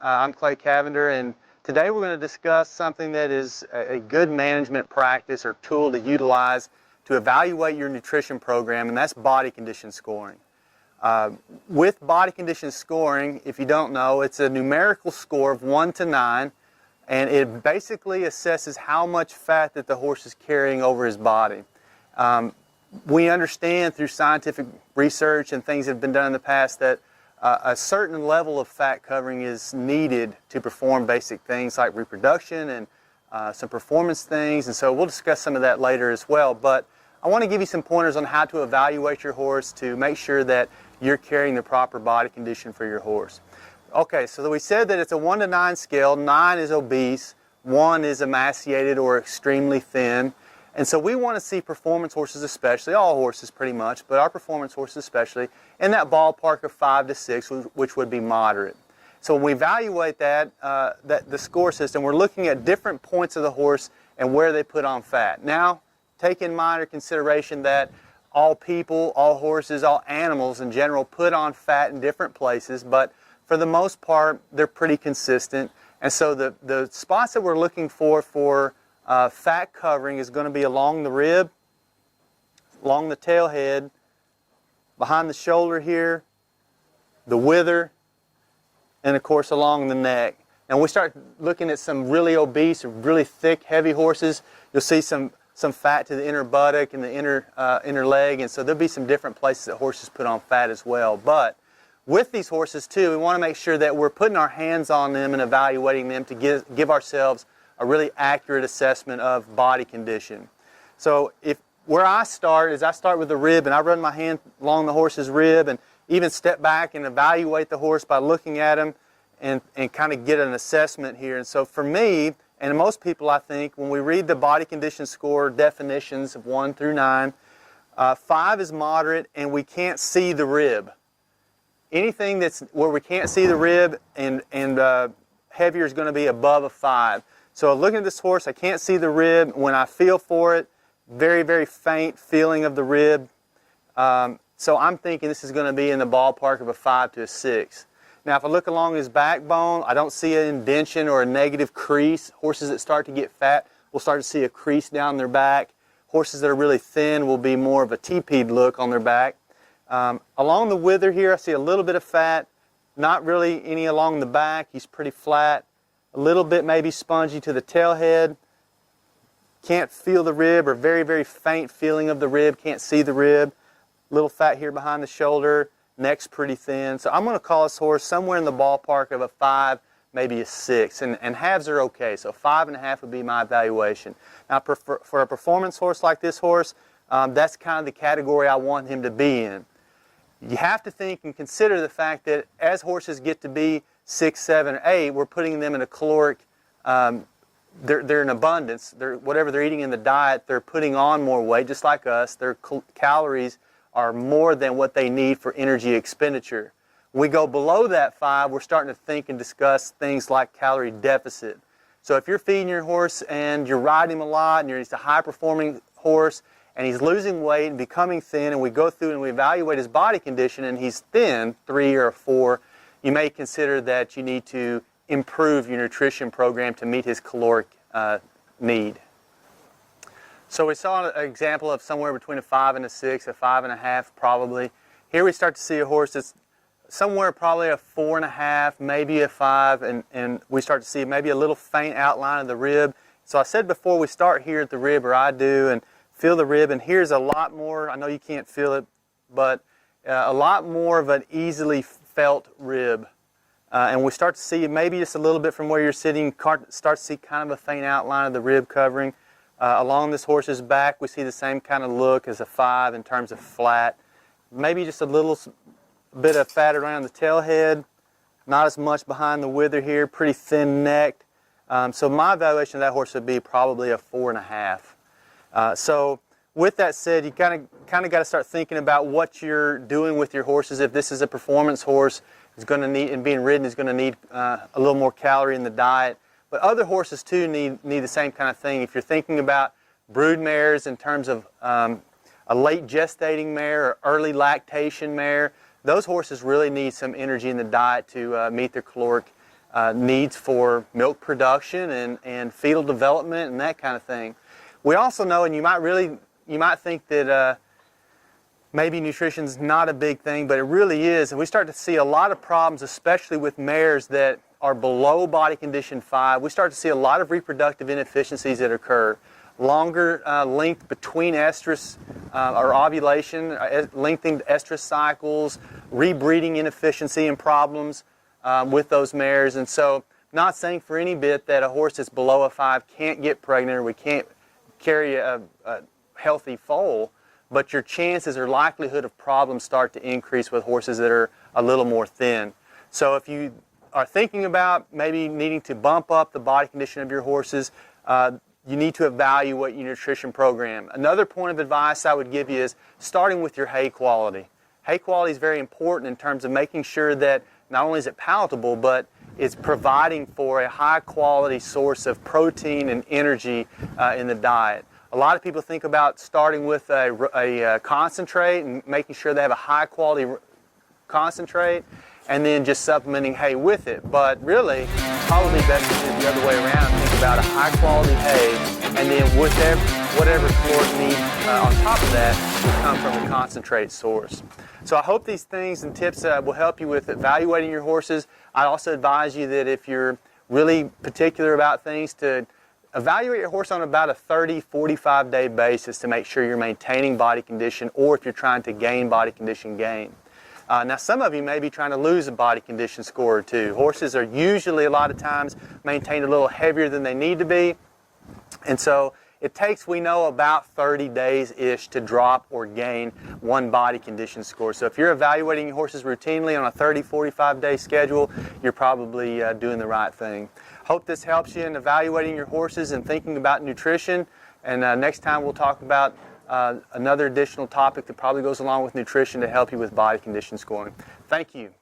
I'm Clay Cavinder, and today we're going to discuss something that is a good management practice or tool to utilize to evaluate your nutrition program, and that's body condition scoring. With body condition scoring, if you don't know, it's a numerical score of 1 to 9, and it basically assesses how much fat that the horse is carrying over his body. We understand through scientific research and things that have been done in the past that a certain level of fat covering is needed to perform basic things like reproduction and some performance things, and so we'll discuss some of that later as well. But I want to give you some pointers on how to evaluate your horse to make sure that you're carrying the proper body condition for your horse. Okay, so we said that it's a 1 to 9 scale. 9 is obese, 1 is emaciated or extremely thin. And so we want to see performance horses especially, all horses pretty much, but our performance horses especially, in that ballpark of 5 to 6, which would be moderate. So when we evaluate the score system, we're looking at different points of the horse and where they put on fat. Now, take in mind or consideration that all people, all horses, all animals in general put on fat in different places, but for the most part, they're pretty consistent. And so the spots that we're looking for fat covering is going to be along the rib, along the tail head, behind the shoulder here, the wither, and of course along the neck. And we start looking at some really obese or really thick, heavy horses. You'll see some fat to the inner buttock and the inner leg, and so there'll be some different places that horses put on fat as well. But with these horses too, we want to make sure that we're putting our hands on them and evaluating them to give ourselves a really accurate assessment of body condition. So where I start is I start with the rib, and I run my hand along the horse's rib and even step back and evaluate the horse by looking at him and kind of get an assessment here. And so for me, and most people I think, when we read the body condition score definitions of 1 through 9, 5 is moderate and we can't see the rib. Anything that's where we can't see the rib and heavier is going to be above a 5. So looking at this horse, I can't see the rib. When I feel for it, very, very faint feeling of the rib. So I'm thinking this is going to be in the ballpark of a 5 to a 6. Now if I look along his backbone, I don't see an indentation or a negative crease. Horses that start to get fat will start to see a crease down their back. Horses that are really thin will be more of a teepeed look on their back. Along the wither here, I see a little bit of fat. Not really any along the back. He's pretty flat. A little bit maybe spongy to the tail head. Can't feel the rib, or very, very faint feeling of the rib. Can't see the rib. Little fat here behind the shoulder. Neck's pretty thin. So I'm going to call this horse somewhere in the ballpark of a 5, maybe a 6. And halves are okay. So 5.5 would be my evaluation. Now for a performance horse like this horse, that's kind of the category I want him to be in. You have to think and consider the fact that as horses get to be 6, 7, or 8, we're putting them in a caloric, they're in abundance. Whatever they're eating in the diet, they're putting on more weight, just like us. Their calories are more than what they need for energy expenditure. When we go below that 5, we're starting to think and discuss things like calorie deficit. So if you're feeding your horse and you're riding him a lot and he's a high-performing horse and he's losing weight and becoming thin, and we go through and we evaluate his body condition and he's thin, 3 or a 4, you may consider that you need to improve your nutrition program to meet his caloric need. So we saw an example of somewhere between a 5 and a 6, a 5.5 probably. Here we start to see a horse that's somewhere probably a 4.5, maybe a 5, and we start to see maybe a little faint outline of the rib. So I said before, we start here at the rib, or I do, and feel the rib, and here's a lot more, I know you can't feel it, but a lot more of an easily felt rib. And we start to see maybe just a little bit from where you're sitting, start to see kind of a faint outline of the rib covering. Along this horse's back, we see the same kind of look as a 5 in terms of flat. Maybe just a little bit of fat around the tail head, not as much behind the wither here, pretty thin-necked. So my evaluation of that horse would be probably a 4.5. So with that said, you kind of got to start thinking about what you're doing with your horses. If this is a performance horse, is going to need, and being ridden is going to need a little more calorie in the diet. But other horses too need the same kind of thing. If you're thinking about brood mares in terms of a late gestating mare or early lactation mare, those horses really need some energy in the diet to meet their caloric needs for milk production and fetal development and that kind of thing. We also know, and you might think that maybe nutrition's not a big thing, but it really is. And we start to see a lot of problems, especially with mares that are below body condition 5. We start to see a lot of reproductive inefficiencies that occur. Longer length between estrus or ovulation, lengthened estrus cycles, rebreeding inefficiency and problems with those mares. And so, not saying for any bit that a horse that's below a 5 can't get pregnant or we can't carry a healthy foal, but your chances or likelihood of problems start to increase with horses that are a little more thin. So if you are thinking about maybe needing to bump up the body condition of your horses, you need to evaluate your nutrition program. Another point of advice I would give you is starting with your hay quality. Hay quality is very important in terms of making sure that not only is it palatable, but it's providing for a high quality source of protein and energy in the diet. A lot of people think about starting with a concentrate and making sure they have a high quality concentrate and then just supplementing hay with it. But really, it's probably best to do it the other way around. Think about a high quality hay and then whatever caloric need on top of that will come from the concentrate source. So I hope these things and tips will help you with evaluating your horses. I also advise you that if you're really particular about things, to evaluate your horse on about a 30-45 day basis to make sure you're maintaining body condition, or if you're trying to gain body condition, gain. Now some of you may be trying to lose a body condition score or two. Horses are usually a lot of times maintained a little heavier than they need to be, and so it takes, we know, about 30 days-ish to drop or gain one body condition score. So if you're evaluating your horses routinely on a 30-45 day schedule, you're probably doing the right thing. Hope this helps you in evaluating your horses and thinking about nutrition. And next time we'll talk about another additional topic that probably goes along with nutrition to help you with body condition scoring. Thank you.